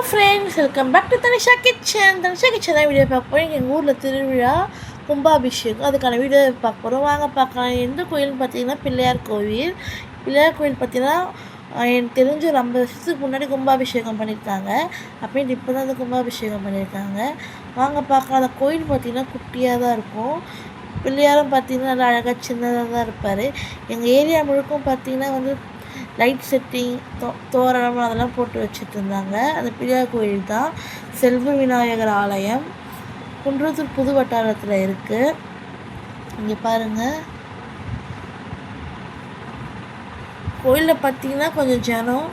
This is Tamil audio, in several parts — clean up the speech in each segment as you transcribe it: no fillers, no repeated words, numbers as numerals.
Friends, welcome back to Tanisha kitchen. Tanisha kitchen தான் வீடியோ பார்க்க போகிறோம். எங்கள் ஊரில் திருவிழா கும்பாபிஷேகம், அதுக்கான வீடியோ பார்க்க போகிறோம். வாங்க பார்க்கலாம். எந்த கோயில்னு பார்த்தீங்கன்னா பிள்ளையார் கோவில். பிள்ளையார் கோவில் பார்த்தீங்கன்னா எனக்கு தெரிஞ்ச ஒரு 50 வருஷத்துக்கு முன்னாடி கும்பாபிஷேகம் பண்ணியிருக்காங்க. அப்படின்ட்டு இப்போ தான் அந்த கும்பாபிஷேகம் பண்ணியிருக்காங்க. வாங்க பார்க்கலாம். அந்த கோயில் பார்த்திங்கன்னா குட்டியாக தான் இருக்கும். பிள்ளையாரும் பார்த்திங்கன்னா நல்லா அழகாக சின்னதாக தான் இருப்பார். எங்கள் ஏரியா முழுக்கும் பார்த்திங்கன்னா வந்து லைட் செட்டிங், தோரணம் அதெல்லாம் போட்டு வச்சுட்டு இருந்தாங்க. அந்த பிள்ளையார் கோயில் தான் செல்வ விநாயகர் ஆலயம், குன்றத்தூர் புது வட்டாரத்தில் இருக்குது. இங்கே பாருங்கள், கோயிலில் பார்த்திங்கன்னா கொஞ்சம் ஜனம்,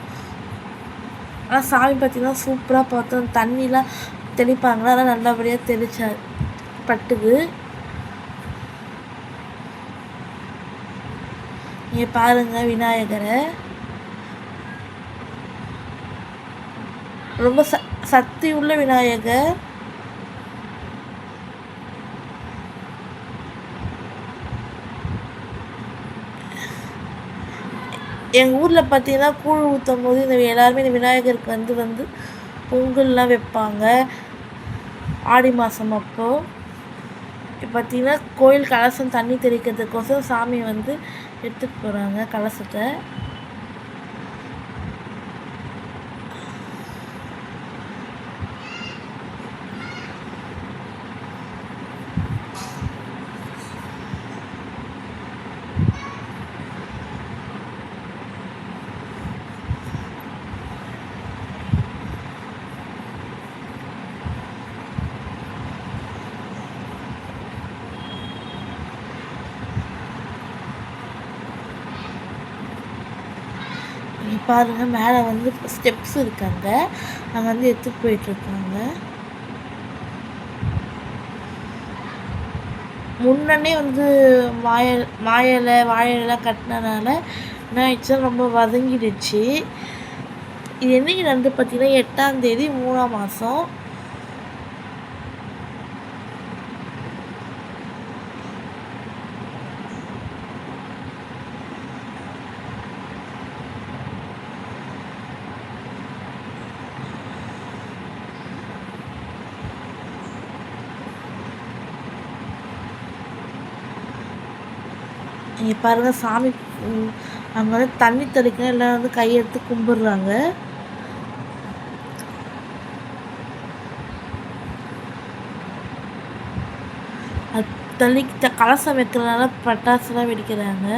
ஆனால் சாமி பார்த்திங்கன்னா சூப்பராக பார்த்தோம். தண்ணிலாம் தெளிப்பாங்களா, அதெல்லாம் நல்லபடியாக தெளிச்சா பட்டுது. இங்கே பாருங்கள் விநாயகரை, ரொம்ப சக்தி உள்ள விநாயகர். எங்கள் ஊரில் பார்த்தீங்கன்னா கூழ் ஊற்றும் போது எல்லாருமே இந்த விநாயகருக்கு வந்து பொங்கல்லாம் வைப்பாங்க ஆடி மாதம். அப்போது பார்த்திங்கன்னா கோயில் கலசம் தண்ணி தெளிக்கிறதுக்கோசரம் சாமி வந்து எடுத்துகிட்டு போகிறாங்க கலசத்தை. பாருங்கள், மேலே வந்து ஸ்டெப்ஸ் இருக்காங்க, அங்கே வந்து எடுத்துகிட்டு போயிட்டுருக்காங்க. முன்னே வந்து வாழையெல்லாம் கட்டினதுனால என்ன ஆயிடுச்சுன்னா ரொம்ப வதங்கிடுச்சு. இது என்னைக்கு நடந்து பார்த்தீங்கன்னா 8ஆம் தேதி 3ஆம் மாதம். இங்கே பாருங்கள், சாமி அங்கே வந்து தண்ணி தெளிக்கணும், எல்லாம் வந்து கையெடுத்து கும்பிட்றாங்க. அது கலசம் வைக்கிறதுனால பட்டாசுலாம் வெடிக்கிறாங்க.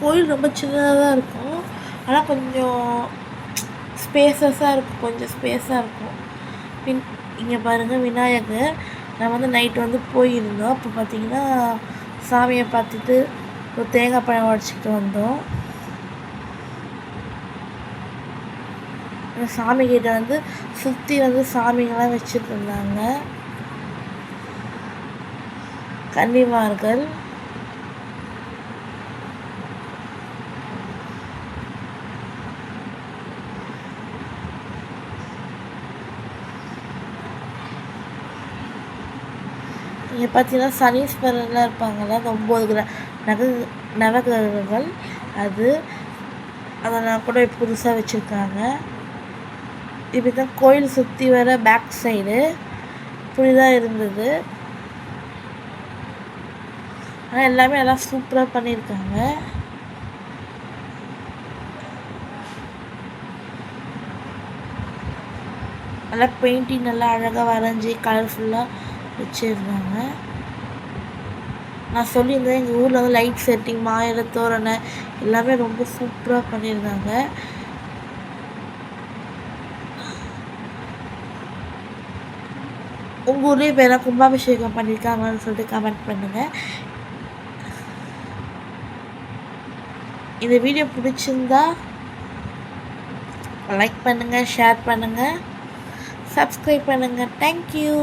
கோயில் ரொம்ப சின்னதாக தான் இருக்கும், ஆனால் கொஞ்சம் ஸ்பேஸஸாக இருக்கும். இங்கே பாருங்கள் விநாயகர். நான் வந்து நைட்டு வந்து போயிருந்தோம். அப்போ பார்த்திங்கன்னா சாமியை பார்த்துட்டு ஒரு தேங்காய் பழம் உடச்சிக்கிட்டு வந்தோம். சாமிகிட்ட வந்து சுற்றி வந்து சாமிங்கெல்லாம் வச்சுட்டு இருந்தாங்க, கன்னிமார்கள். இங்கே பார்த்தீங்கன்னா சனீஸ்வரர்லாம் இருப்பாங்கள்ல, அந்த 9 நவகிரகங்கள், அதெல்லாம் கூட புதுசாக வச்சுருக்காங்க. இப்படி தான் கோயில் சுற்றி வர பேக் சைடு இப்படிதான் இருந்தது. ஆனால் எல்லாமே எல்லாம் சூப்பராக பண்ணியிருக்காங்க. நல்லா பெயிண்டிங் நல்லா அழகாக வரைஞ்சி கலர்ஃபுல்லாக வச்சுருந்தாங்க. நான் சொல்லியிருந்தேன், எங்கள் ஊரில் வந்து லைட் செட்டிங், மாயிலை தோரணை எல்லாமே ரொம்ப சூப்பராக பண்ணியிருந்தாங்க. உங்கள் ஊர்லேயும் இப்போ எல்லாம் கும்பாபிஷேகம் பண்ணியிருக்காங்கன்னு சொல்லிட்டு கமெண்ட் பண்ணுங்கள். இந்த வீடியோ பிடிச்சிருந்தா லைக் பண்ணுங்கள், ஷேர் பண்ணுங்கள், சப்ஸ்கிரைப் பண்ணுங்கள். தேங்க்யூ.